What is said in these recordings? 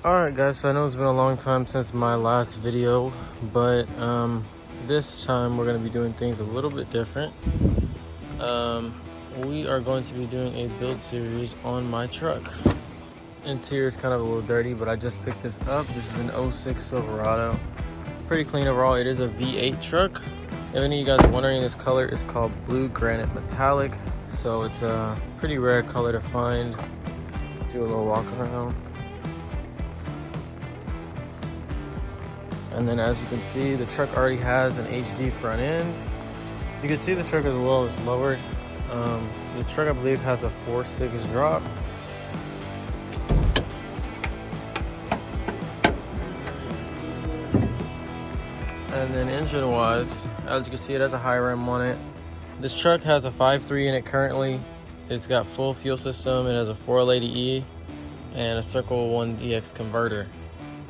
Alright guys, so I know it's been a long time since my last video, but this time we're going to be doing things a little bit different. We are going to be doing a build series on my truck. Interior is kind of a little dirty, but I just picked this up. This is an 06 Silverado. Pretty clean overall. It is a V8 truck. If any of you guys are wondering, this color is called Blue Granite Metallic. So it's a pretty rare color to find. Do a little walk around. And then as you can see, the truck already has an HD front end. You can see the truck as well is lowered. The truck, I believe, has a 4.6 drop. And then engine wise, as you can see, it has a high rim on it. This truck has a 5.3 in it currently. It's got full fuel system. It has a 480E and a Circle 1DX converter.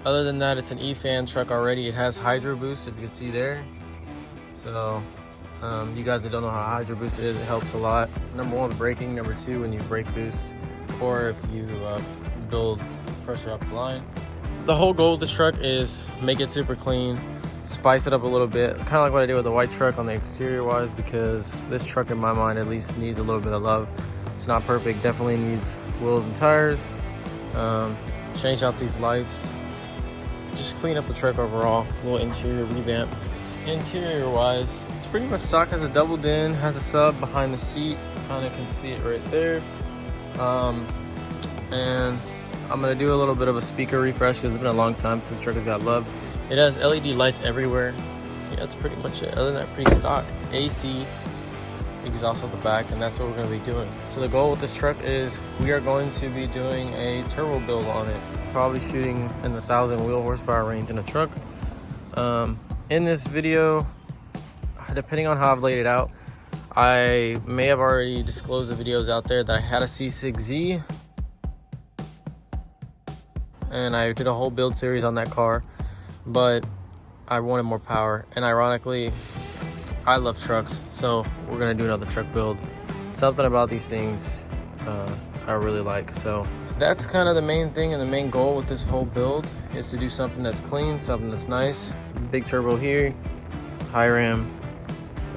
Other than that, it's an E-fan truck already. It has hydro boost, if you can see there. So you guys that don't know how hydro boost is, it helps a lot. Number one with braking, number two when you brake boost, or if you build pressure off the line. The whole goal of this truck is make it super clean, spice it up a little bit, kind of like what I did with the white truck on the exterior wise, because this truck in my mind at least needs a little bit of love. It's not perfect, definitely needs wheels and tires. Change out these lights, just clean up the truck overall. A little interior revamp. Interior wise, it's pretty much stock. Has a double din, has a sub behind the seat, kind of can see it right there. And I'm gonna do a little bit of a speaker refresh because it's been a long time since this truck has got love. It has LED lights everywhere. Yeah, that's pretty much it. Other than that, pretty stock. AC, exhaust at the back, and that's what we're gonna be doing. So the goal with this truck is we are going to be doing a turbo build on it. Probably shooting in the 1,000 wheel horsepower range in a truck. In this video, depending on how I've laid it out, I may have already disclosed the videos out there that I had a C6Z and I did a whole build series on that car, but I wanted more power. And ironically, I love trucks, so we're gonna do another truck build. Something about these things I really like. So that's kind of the main thing and the main goal with this whole build is to do something that's clean, something that's nice. Big turbo here, high rim,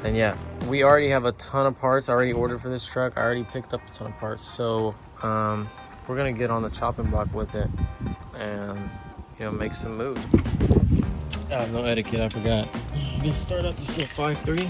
and yeah, we already have a ton of parts already ordered for this truck. I already picked up a ton of parts, so we're gonna get on the chopping block with it and make some moves. No etiquette, I forgot. You can start up this little 5.3.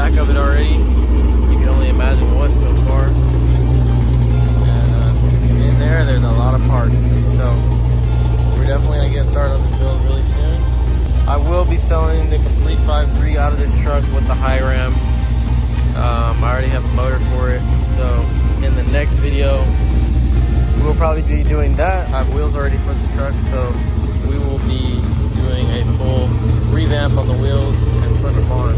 Of it already. You can only imagine what so far. And in there's a lot of parts. So we're definitely gonna get started on this build really soon. I will be selling the complete 5.3 out of this truck with the high rim. I already have a motor for it. So in the next video, we'll probably be doing that. I have wheels already for this truck, so we will be doing a full revamp on the wheels and put them on.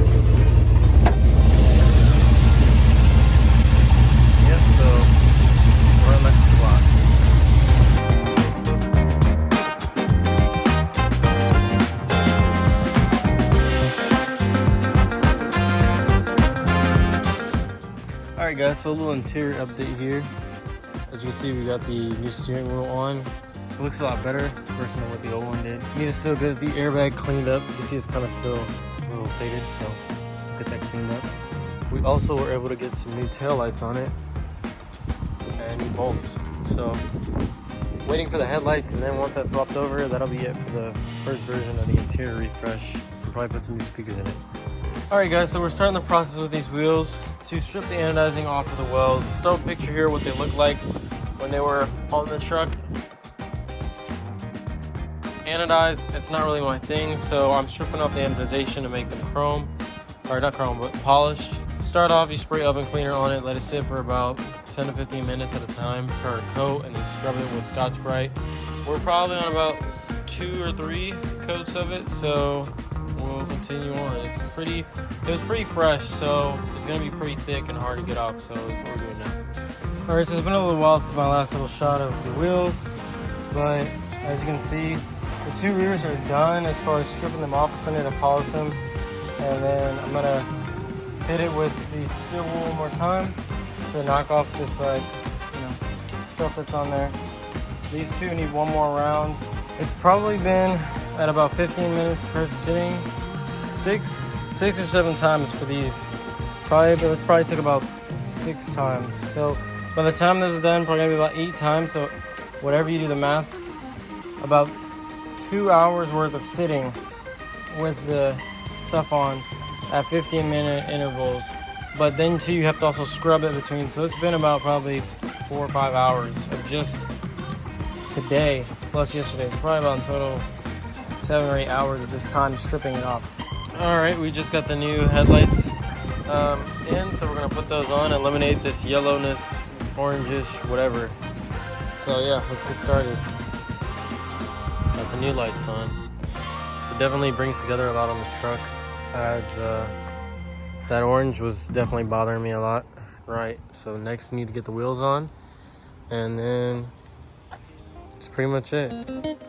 So we're on the clock. Alright guys, so a little interior update here. As you can see, we got the new steering wheel on. It looks a lot better versus what the old one did. I mean, it's still good. The airbag cleaned up. You can see it's kind of still a little faded, so we'll get that cleaned up. We also were able to get some new tail lights on it and new bolts. So waiting for the headlights, and then once that's swapped over, that'll be it for the first version of the interior refresh. We'll probably put some new speakers in it. Alright guys, so we're starting the process with these wheels to strip the anodizing off of the welds. Throw a picture here what they looked like when they were on the truck. Anodized, it's not really my thing, so I'm stripping off the anodization to make them chrome, or not chrome, but polished. Start off, you spray oven cleaner on it, let it sit for about 10 to 15 minutes at a time per coat, and then scrub it with Scotch-Brite. We're probably on about 2 or 3 coats of it, so we'll continue on. It was pretty fresh, so it's gonna be pretty thick and hard to get off, so that's what we're doing now. Alright, so it's been a little while since my last little shot of the wheels, but as you can see, the two rears are done as far as stripping them off. I need to polish them, and then I'm gonna hit it with the steel wool one more time to knock off this stuff that's on there. These two need one more round. It's probably been at about 15 minutes per sitting, six or seven times for these. This probably took about 6 times. So by the time this is done, probably gonna be about 8 times. So whatever you do the math, about 2 hours worth of sitting with the stuff on at 15-minute intervals. But then too, you have to also scrub it between. So it's been about probably 4 or 5 hours of just today plus yesterday. It's probably about in total 7 or 8 hours of this time stripping it off. All right, we just got the new headlights in, so we're gonna put those on, eliminate this yellowness, orangish, whatever. So yeah, let's get started. Got the new lights on. So definitely brings together a lot on the truck. Adds, that orange was definitely bothering me a lot. Right, so next I need to get the wheels on, and then that's pretty much it.